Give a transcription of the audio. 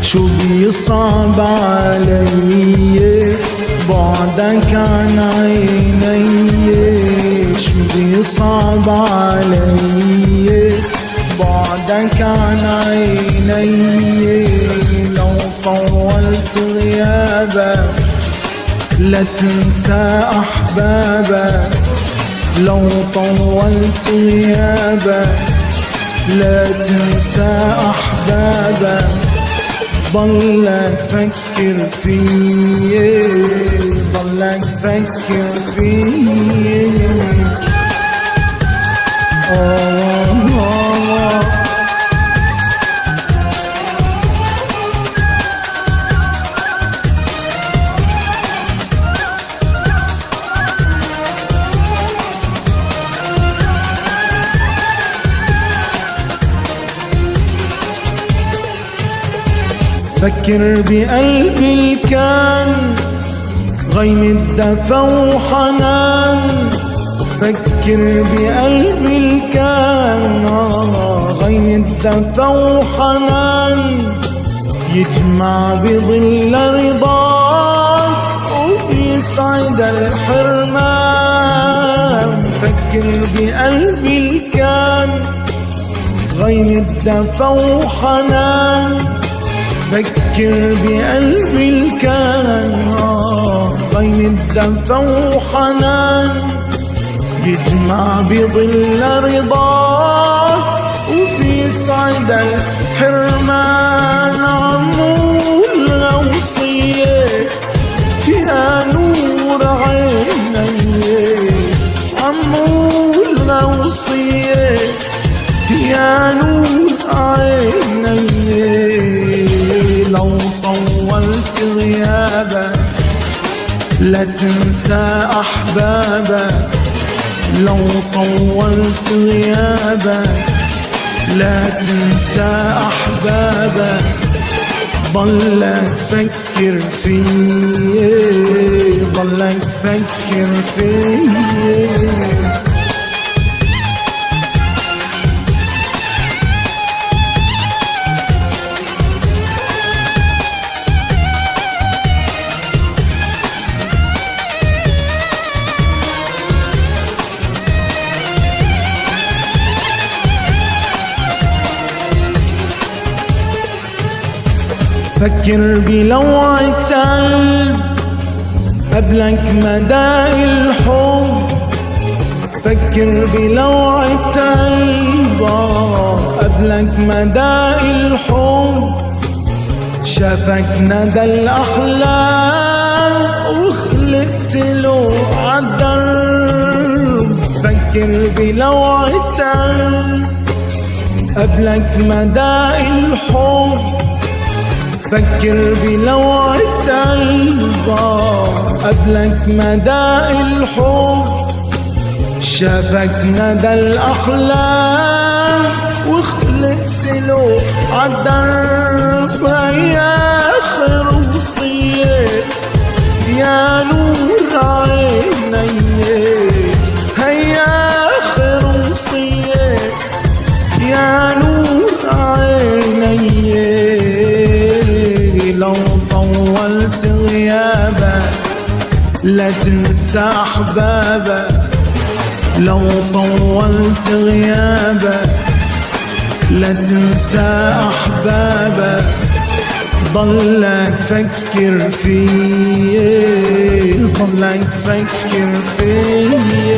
شو بيصعب علي بعدك عن عيني، شو بيصعب علي بعدك عن عيني. لو طولت غيابك لا تنسى أحبابك، لو طولت غيابك لا تنسى أحبابك. ضلك فكر فيي، ضلك فكر فيي. فكر بقلبي الكان غيم الدفا وحنان، فكر بقلبي الكان غيم الدفا وحنان. يجمع بظل رضاك ويسعد الحرمان. فكر بقلبي الكان غيم الدفا وحنان، فكر بقلبي الكان غيم الدفا وحنان. يجمع بظل رضاك وبيسعد الحرمان. عمول غوصية يا نور عيني، عمول غوصية يا نور عيني. لو طولت غيابك لا تنسى أحبابك، لو طولت غيابك لا تنسى أحبابك. ضلك فكر فيي، ضلك فكر فيي. فكر بلوعة قلب قبلك مدى الحب، فكر بلوعة قلب قبلك مدى الحب. شافك ندى الأحلام وخلقت له عالدرب. فكر بلوعة قلب قبلك مدى الحب، فكر بلوعة قلب قبلك مدى الحب. شافك ندى الأحلام وخلقت له عالدرب. هيا آخر وصية يا نور عيني، هيا آخر وصية يا نور عيني. لو طولت غيابك لا تنسى أحبابك، لو طولت غيابك لا تنسى أحبابك. ضلك فكر فيي، ضلك فكر فيي.